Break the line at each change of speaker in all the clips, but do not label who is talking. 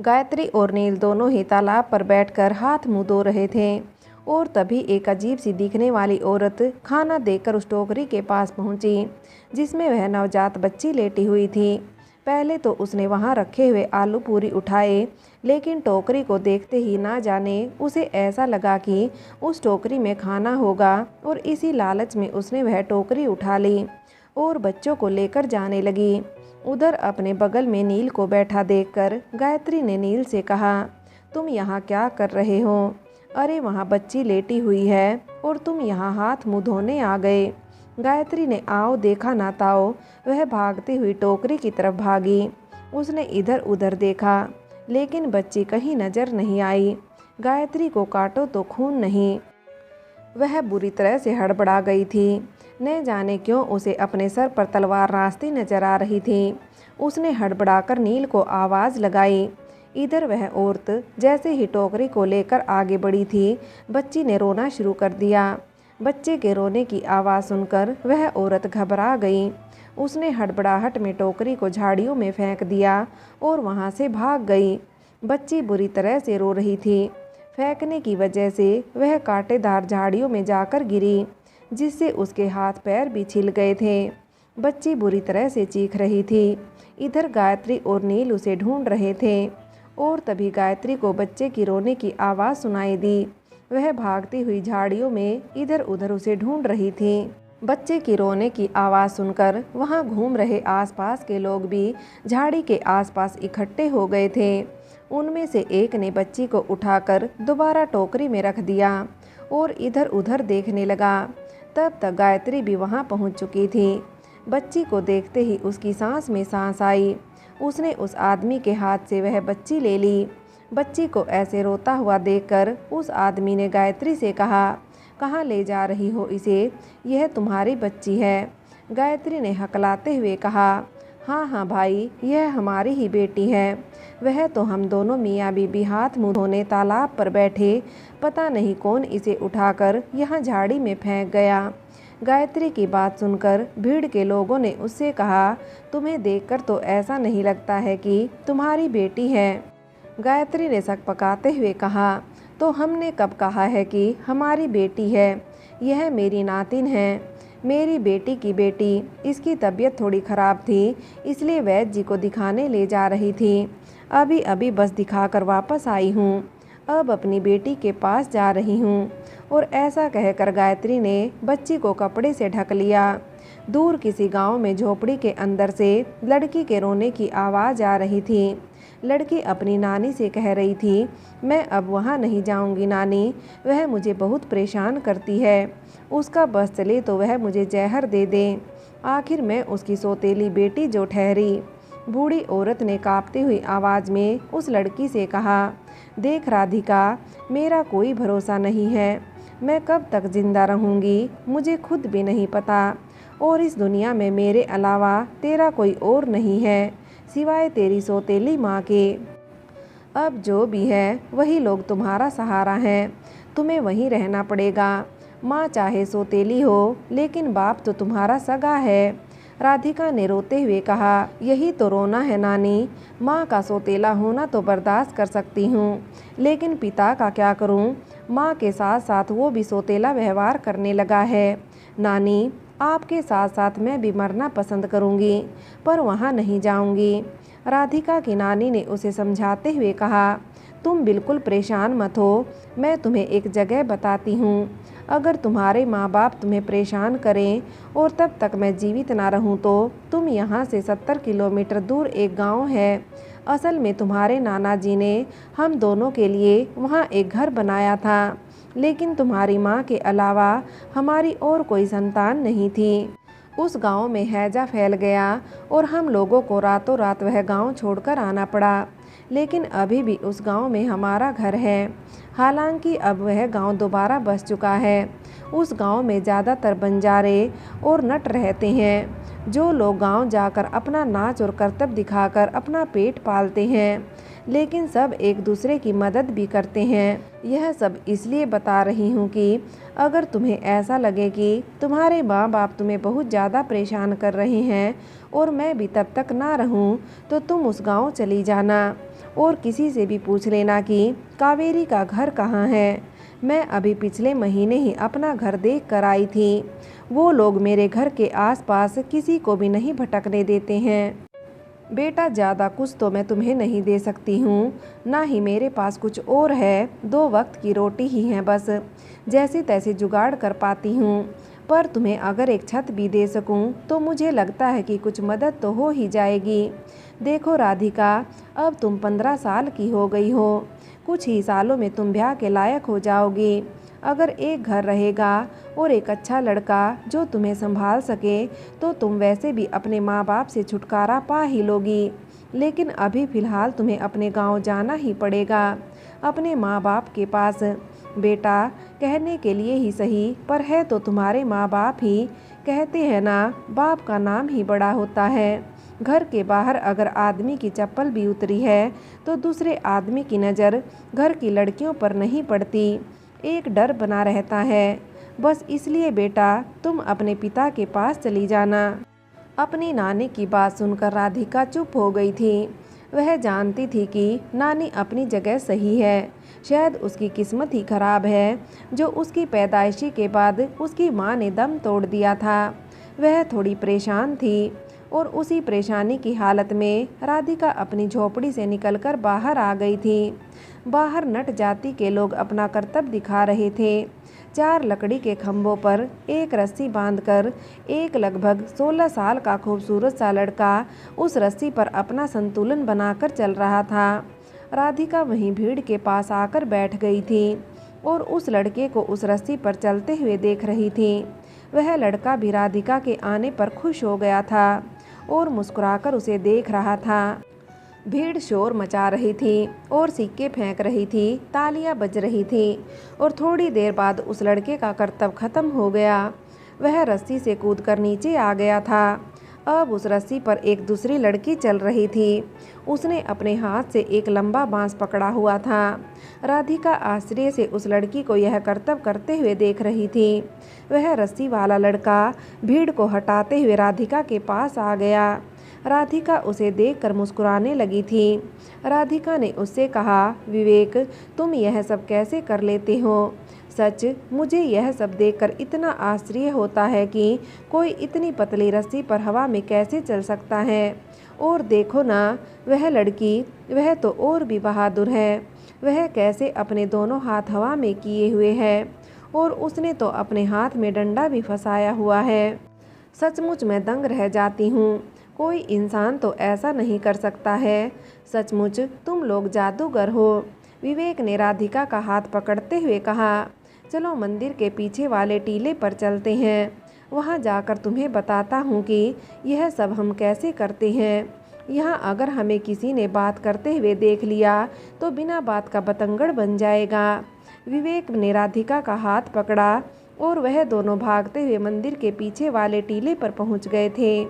गायत्री और नील दोनों ही तालाब पर बैठकर हाथ मुंह धो रहे थे और तभी एक अजीब सी दिखने वाली औरत खाना देकर उस टोकरी के पास पहुंची जिसमें वह नवजात बच्ची लेटी हुई थी। पहले तो उसने वहां रखे हुए आलू पूरी उठाए, लेकिन टोकरी को देखते ही ना जाने उसे ऐसा लगा कि उस टोकरी में खाना होगा और इसी लालच में उसने वह टोकरी उठा ली और बच्चों को लेकर जाने लगी। उधर अपने बगल में नील को बैठा देखकर गायत्री ने नील से कहा, तुम यहाँ क्या कर रहे हो? अरे वहाँ बच्ची लेटी हुई है और तुम यहाँ हाथ मुँह धोने आ गए। गायत्री ने आओ देखा ना ताओ वह भागती हुई टोकरी की तरफ भागी। उसने इधर उधर देखा लेकिन बच्ची कहीं नजर नहीं आई। गायत्री को काटो तो खून नहीं। वह बुरी तरह से हड़बड़ा गई थी। न जाने क्यों उसे अपने सर पर तलवार रास्ती नजर आ रही थी। उसने हड़बड़ाकर नील को आवाज़ लगाई। इधर वह औरत जैसे ही टोकरी को लेकर आगे बढ़ी थी, बच्ची ने रोना शुरू कर दिया। बच्चे के रोने की आवाज़ सुनकर वह औरत घबरा गई। उसने हड़बड़ाहट में टोकरी को झाड़ियों में फेंक दिया और वहाँ से भाग गई। बच्ची बुरी तरह से रो रही थी। फेंकने की वजह से वह कांटेदार झाड़ियों में जाकर गिरी, जिससे उसके हाथ पैर भी छिल गए थे। बच्ची बुरी तरह से चीख रही थी। इधर गायत्री और नील उसे ढूंढ रहे थे और तभी गायत्री को बच्चे की रोने की आवाज़ सुनाई दी। वह भागती हुई झाड़ियों में इधर उधर उसे ढूंढ रही थी। बच्चे की रोने की आवाज़ सुनकर वहां घूम रहे आसपास के लोग भी झाड़ी के आसपास इकट्ठे हो गए थे। उनमें से एक ने बच्ची को उठाकर दोबारा टोकरी में रख दिया और इधर उधर देखने लगा। तब तक गायत्री भी वहां पहुंच चुकी थी। बच्ची को देखते ही उसकी सांस में सांस आई। उसने उस आदमी के हाथ से वह बच्ची ले ली। बच्ची को ऐसे रोता हुआ देखकर उस आदमी ने गायत्री से कहा, कहाँ ले जा रही हो इसे? यह तुम्हारी बच्ची है। गायत्री ने हकलाते हुए कहा, हाँ हाँ भाई, यह हमारी ही बेटी है। वह तो हम दोनों मियाँ बीबी हाथ मुँह धोने तालाब पर बैठे, पता नहीं कौन इसे उठाकर यहाँ झाड़ी में फेंक गया। गायत्री की बात सुनकर भीड़ के लोगों ने उससे कहा, तुम्हें देखकर तो ऐसा नहीं लगता है कि तुम्हारी बेटी है। गायत्री ने सकपकाते हुए कहा, तो हमने कब कहा है कि हमारी बेटी है? यह मेरी नातिन है, मेरी बेटी की बेटी। इसकी तबीयत थोड़ी ख़राब थी, इसलिए वैद्य जी को दिखाने ले जा रही थी। अभी अभी बस दिखाकर वापस आई हूँ। अब अपनी बेटी के पास जा रही हूँ। और ऐसा कहकर गायत्री ने बच्ची को कपड़े से ढक लिया। दूर किसी गांव में झोपड़ी के अंदर से लड़की के रोने की आवाज़ आ रही थी। लड़की अपनी नानी से कह रही थी, मैं अब वहाँ नहीं जाऊँगी नानी, वह मुझे बहुत परेशान करती है। उसका बस चले तो वह मुझे जहर दे दे। आखिर मैं उसकी सौतेली बेटी जो ठहरी। बूढ़ी औरत ने कांपती हुई आवाज़ में उस लड़की से कहा, देख राधिका, मेरा कोई भरोसा नहीं है। मैं कब तक जिंदा रहूँगी मुझे खुद भी नहीं पता, और इस दुनिया में मेरे अलावा तेरा कोई और नहीं है सिवाय तेरी सौतेली माँ के। अब जो भी है वही लोग तुम्हारा सहारा हैं। तुम्हें वहीं रहना पड़ेगा। माँ चाहे सौतेली हो, लेकिन बाप तो तुम्हारा सगा है। राधिका ने रोते हुए कहा, यही तो रोना है नानी। माँ का सौतेला होना तो बर्दाश्त कर सकती हूँ, लेकिन पिता का क्या करूँ? माँ के साथ साथ वो भी सौतेला व्यवहार करने लगा है। नानी, आपके साथ साथ मैं भी मरना पसंद करूँगी, पर वहाँ नहीं जाऊँगी। राधिका की नानी ने उसे समझाते हुए कहा, तुम बिल्कुल परेशान मत हो, मैं तुम्हें एक जगह बताती हूँ। अगर तुम्हारे माँ बाप तुम्हें परेशान करें और तब तक मैं जीवित ना रहूँ तो तुम यहाँ से 70 किलोमीटर दूर एक गांव है। असल में तुम्हारे नाना जी ने हम दोनों के लिए वहाँ एक घर बनाया था, लेकिन तुम्हारी माँ के अलावा हमारी और कोई संतान नहीं थी। उस गांव में हैजा फैल गया और हम लोगों को रातों रात वह गांव छोड़कर आना पड़ा, लेकिन अभी भी उस गांव में हमारा घर है। हालांकि अब वह गांव दोबारा बस चुका है। उस गांव में ज़्यादातर बंजारे और नट रहते हैं, जो लोग गांव जाकर अपना नाच और करतब दिखाकर अपना पेट पालते हैं, लेकिन सब एक दूसरे की मदद भी करते हैं। यह सब इसलिए बता रही हूँ कि अगर तुम्हें ऐसा लगे कि तुम्हारे माँ बाप तुम्हें बहुत ज़्यादा परेशान कर रहे हैं और मैं भी तब तक ना रहूँ, तो तुम उस गांव चली जाना और किसी से भी पूछ लेना कि कावेरी का घर कहाँ है। मैं अभी पिछले महीने ही अपना घर देख कर आई थी। वो लोग मेरे घर के आसपास किसी को भी नहीं भटकने देते हैं। बेटा, ज़्यादा कुछ तो मैं तुम्हें नहीं दे सकती हूँ, ना ही मेरे पास कुछ और है। 2 वक्त की रोटी ही है बस, जैसे तैसे जुगाड़ कर पाती हूँ। पर तुम्हें अगर एक छत भी दे सकूँ तो मुझे लगता है कि कुछ मदद तो हो ही जाएगी। देखो राधिका, अब तुम 15 साल की हो गई हो। कुछ ही सालों में तुम ब्याह के लायक हो जाओगी। अगर एक घर रहेगा और एक अच्छा लड़का जो तुम्हें संभाल सके तो तुम वैसे भी अपने माँ बाप से छुटकारा पा ही लोगी। लेकिन अभी फ़िलहाल तुम्हें अपने गांव जाना ही पड़ेगा, अपने माँ बाप के पास। बेटा, कहने के लिए ही सही, पर है तो तुम्हारे माँ बाप ही। कहते हैं ना, बाप का नाम ही बड़ा होता है। घर के बाहर अगर आदमी की चप्पल भी उतरी है तो दूसरे आदमी की नज़र घर की लड़कियों पर नहीं पड़ती। एक डर बना रहता है। बस इसलिए बेटा, तुम अपने पिता के पास चली जाना। अपनी नानी की बात सुनकर राधिका चुप हो गई थी। वह जानती थी कि नानी अपनी जगह सही है। शायद उसकी किस्मत ही खराब है जो उसकी पैदाइशी के बाद उसकी माँ ने दम तोड़ दिया था। वह थोड़ी परेशान थी और उसी परेशानी की हालत में राधिका अपनी झोपड़ी से निकलकर बाहर आ गई थी। बाहर नट जाति के लोग अपना कर्तव्य दिखा रहे थे। 4 लकड़ी के खंभों पर एक रस्सी बांधकर एक लगभग 16 साल का खूबसूरत सा लड़का उस रस्सी पर अपना संतुलन बनाकर चल रहा था। राधिका वहीं भीड़ के पास आकर बैठ गई थी और उस लड़के को उस रस्सी पर चलते हुए देख रही थी। वह लड़का भी राधिका के आने पर खुश हो गया था और मुस्कुराकर उसे देख रहा था। भीड़ शोर मचा रही थी और सिक्के फेंक रही थी, तालियां बज रही थी और थोड़ी देर बाद उस लड़के का करतब खत्म हो गया। वह रस्सी से कूदकर नीचे आ गया था। अब उस रस्सी पर एक दूसरी लड़की चल रही थी। उसने अपने हाथ से एक लंबा बांस पकड़ा हुआ था। राधिका आश्चर्य से उस लड़की को यह करतब करते हुए देख रही थी। वह रस्सी वाला लड़का भीड़ को हटाते हुए राधिका के पास आ गया। राधिका उसे देखकर मुस्कुराने लगी थी। राधिका ने उससे कहा, विवेक, तुम यह सब कैसे कर लेते हो? सच, मुझे यह सब देखकर इतना आश्चर्य होता है कि कोई इतनी पतली रस्सी पर हवा में कैसे चल सकता है। और देखो ना, वह लड़की, वह तो और भी बहादुर है। वह कैसे अपने दोनों हाथ हवा में किए हुए है और उसने तो अपने हाथ में डंडा भी फंसाया हुआ है। सचमुच मैं दंग रह जाती हूँ। कोई इंसान तो ऐसा नहीं कर सकता है। सचमुच तुम लोग जादूगर हो। विवेक ने राधिका का हाथ पकड़ते हुए कहा, चलो मंदिर के पीछे वाले टीले पर चलते हैं। वहाँ जाकर तुम्हें बताता हूँ कि यह सब हम कैसे करते हैं। यहाँ अगर हमें किसी ने बात करते हुए देख लिया तो बिना बात का बतंगड़ बन जाएगा। विवेक ने राधिका का हाथ पकड़ा और वह दोनों भागते हुए मंदिर के पीछे वाले टीले पर पहुँच गए थे।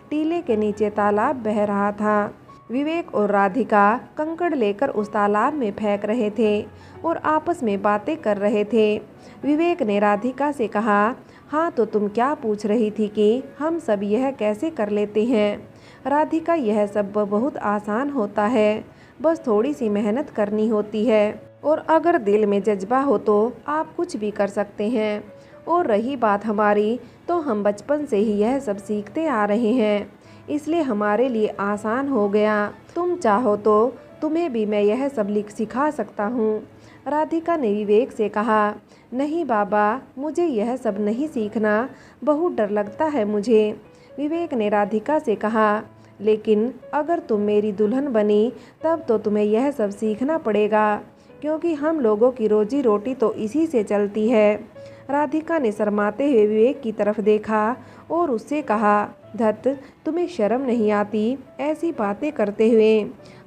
टीले के नीचे तालाब बह रहा था। विवेक और राधिका कंकड़ लेकर उस तालाब में फेंक रहे थे और आपस में बातें कर रहे थे। विवेक ने राधिका से कहा, हाँ तो तुम क्या पूछ रही थी कि हम सब यह कैसे कर लेते हैं? राधिका, यह सब बहुत आसान होता है, बस थोड़ी सी मेहनत करनी होती है और अगर दिल में जज्बा हो तो आप कुछ भी कर सकते हैं। और रही बात हमारी, तो हम बचपन से ही यह सब सीखते आ रहे हैं, इसलिए हमारे लिए आसान हो गया। तुम चाहो तो तुम्हें भी मैं यह सब सिखा सकता हूँ। राधिका ने विवेक से कहा, नहीं बाबा, मुझे यह सब नहीं सीखना, बहुत डर लगता है मुझे। विवेक ने राधिका से कहा, लेकिन अगर तुम मेरी दुल्हन बनी तब तो तुम्हें यह सब सीखना पड़ेगा, क्योंकि हम लोगों की रोजी रोटी तो इसी से चलती है। राधिका ने शर्माते हुए विवेक की तरफ देखा और उससे कहा, धत, तुम्हें शर्म नहीं आती ऐसी बातें करते हुए?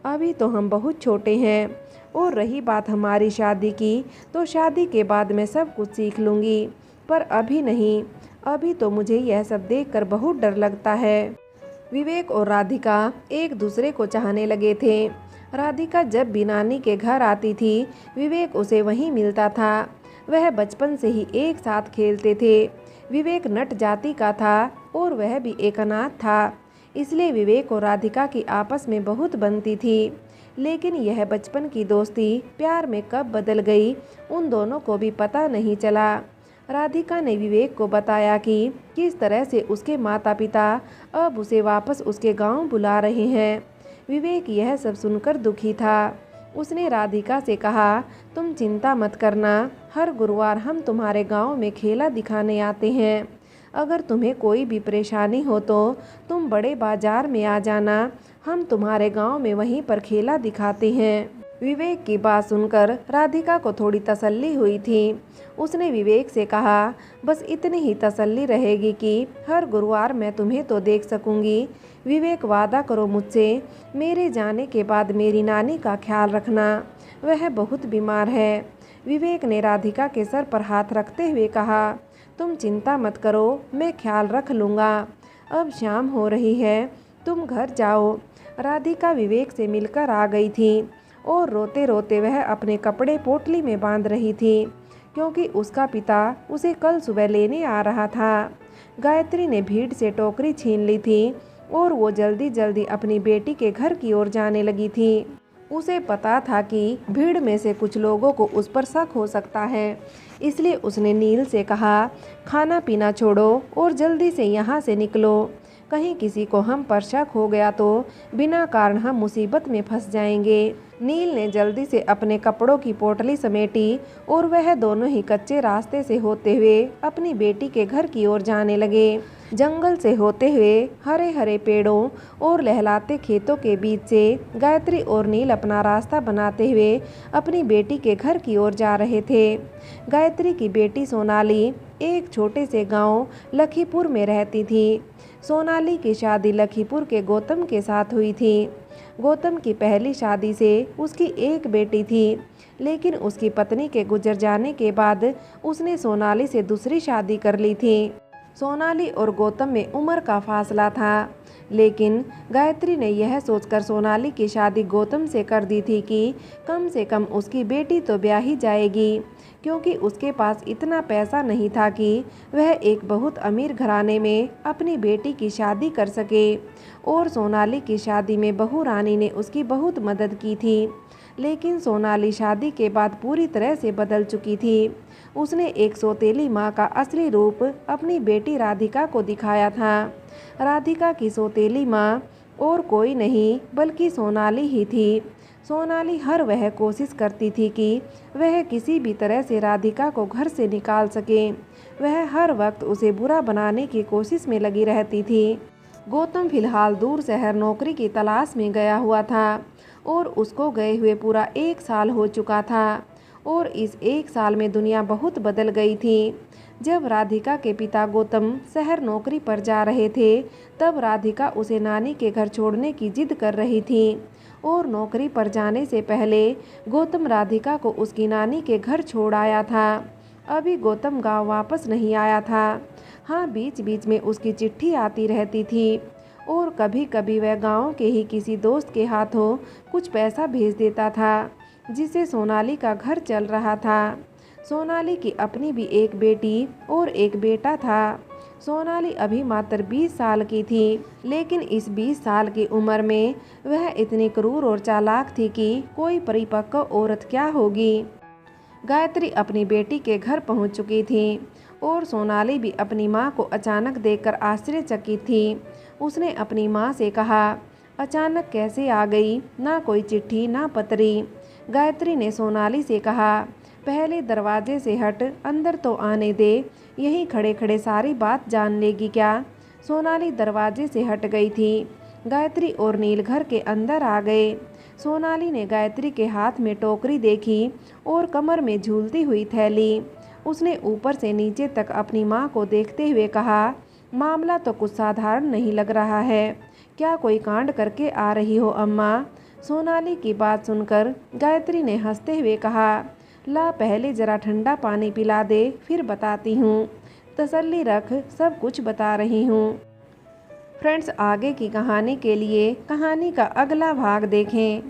अभी तो हम बहुत छोटे हैं और रही बात हमारी शादी की, तो शादी के बाद मैं सब कुछ सीख लूँगी, पर अभी नहीं। अभी तो मुझे यह सब देखकर बहुत डर लगता है। विवेक और राधिका एक दूसरे को चाहने लगे थे। राधिका जब भी नानी के घर आती थी, विवेक उसे वहीं मिलता था। वह बचपन से ही एक साथ खेलते थे। विवेक नट जाति का था और वह भी एक अनाथ था, इसलिए विवेक और राधिका की आपस में बहुत बनती थी। लेकिन यह बचपन की दोस्ती प्यार में कब बदल गई, उन दोनों को भी पता नहीं चला। राधिका ने विवेक को बताया कि किस तरह से उसके माता पिता अब उसे वापस उसके गांव बुला रहे हैं। विवेक यह सब सुनकर दुखी था। उसने राधिका से कहा, तुम चिंता मत करना, हर गुरुवार हम तुम्हारे गांव में खेला दिखाने आते हैं। अगर तुम्हें कोई भी परेशानी हो तो तुम बड़े बाजार में आ जाना, हम तुम्हारे गांव में वहीं पर खेला दिखाते हैं। विवेक की बात सुनकर राधिका को थोड़ी तसल्ली हुई थी। उसने विवेक से कहा, बस इतनी ही तसल्ली रहेगी कि हर गुरुवार मैं तुम्हें तो देख सकूंगी। विवेक, वादा करो मुझसे, मेरे जाने के बाद मेरी नानी का ख्याल रखना, वह बहुत बीमार है। विवेक ने राधिका के सर पर हाथ रखते हुए कहा, तुम चिंता मत करो, मैं ख्याल रख लूँगा। अब शाम हो रही है, तुम घर जाओ। राधिका विवेक से मिलकर आ गई थी और रोते रोते वह अपने कपड़े पोटली में बांध रही थी, क्योंकि उसका पिता उसे कल सुबह लेने आ रहा था। गायत्री ने भीड़ से टोकरी छीन ली थी और वो जल्दी जल्दी अपनी बेटी के घर की ओर जाने लगी थी। उसे पता था कि भीड़ में से कुछ लोगों को उस पर शक हो सकता है, इसलिए उसने नील से कहा, खाना पीना छोड़ो और जल्दी से यहाँ से निकलो। कहीं किसी को हम पर शक हो गया तो बिना कारण हम मुसीबत में फंस जाएंगे। नील ने जल्दी से अपने कपड़ों की पोटली समेटी और वह दोनों ही कच्चे रास्ते से होते हुए अपनी बेटी के घर की ओर जाने लगे। जंगल से होते हुए हरे हरे पेड़ों और लहलाते खेतों के बीच से गायत्री और नील अपना रास्ता बनाते हुए अपनी बेटी के घर की ओर जा रहे थे। गायत्री की बेटी सोनाली एक छोटे से गांव लखीपुर में रहती थी। सोनाली की शादी लखीपुर के गौतम के साथ हुई थी। गौतम की पहली शादी से उसकी एक बेटी थी, लेकिन उसकी पत्नी के गुजर जाने के बाद उसने सोनाली से दूसरी शादी कर ली थी। सोनाली और गौतम में उम्र का फासला था, लेकिन गायत्री ने यह सोचकर सोनाली की शादी गौतम से कर दी थी कि कम से कम उसकी बेटी तो ब्याही जाएगी, क्योंकि उसके पास इतना पैसा नहीं था कि वह एक बहुत अमीर घराने में अपनी बेटी की शादी कर सके। और सोनाली की शादी में बहू रानी ने उसकी बहुत मदद की थी, लेकिन सोनाली शादी के बाद पूरी तरह से बदल चुकी थी। उसने एक सौतेली माँ का असली रूप अपनी बेटी राधिका को दिखाया था। राधिका की सौतेली माँ और कोई नहीं बल्कि सोनाली ही थी। सोनाली हर वह कोशिश करती थी कि वह किसी भी तरह से राधिका को घर से निकाल सके। वह हर वक्त उसे बुरा बनाने की कोशिश में लगी रहती थी। गौतम फिलहाल दूर शहर नौकरी की तलाश में गया हुआ था और उसको गए हुए पूरा 1 साल हो चुका था और इस 1 साल में दुनिया बहुत बदल गई थी। जब राधिका के पिता गौतम शहर नौकरी पर जा रहे थे, तब राधिका उसे नानी के घर छोड़ने की जिद कर रही थी और नौकरी पर जाने से पहले गौतम राधिका को उसकी नानी के घर छोड़ आया था। अभी गौतम गांव वापस नहीं आया था। हाँ, बीच बीच में उसकी चिट्ठी आती रहती थी और कभी कभी वह गांव के ही किसी दोस्त के हाथों कुछ पैसा भेज देता था, जिससे सोनाली का घर चल रहा था। सोनाली की अपनी भी एक बेटी और एक बेटा था। सोनाली अभी मात्र 20 साल की थी, लेकिन इस 20 साल की उम्र में वह इतनी क्रूर और चालाक थी कि कोई परिपक्व औरत क्या होगी। गायत्री अपनी बेटी के घर पहुंच चुकी थी और सोनाली भी अपनी मां को अचानक देखकर आश्चर्यचकित थी। उसने अपनी मां से कहा, अचानक कैसे आ गई, ना कोई चिट्ठी ना पत्री। गायत्री ने सोनाली से कहा, पहले दरवाजे से हट, अंदर तो आने दे, यहीं खड़े खड़े सारी बात जान लेगी क्या। सोनाली दरवाजे से हट गई थी। गायत्री और नील घर के अंदर आ गए। सोनाली ने गायत्री के हाथ में टोकरी देखी और कमर में झूलती हुई थैली। उसने ऊपर से नीचे तक अपनी माँ को देखते हुए कहा, मामला तो कुछ साधारण नहीं लग रहा है, क्या कोई कांड करके आ रही हो अम्मा। सोनाली की बात सुनकर गायत्री ने हंसते हुए कहा, ला पहले जरा ठंडा पानी पिला दे, फिर बताती हूँ। तसल्ली रख, सब कुछ बता रही हूँ। फ्रेंड्स, आगे की कहानी के लिए कहानी का अगला भाग देखें।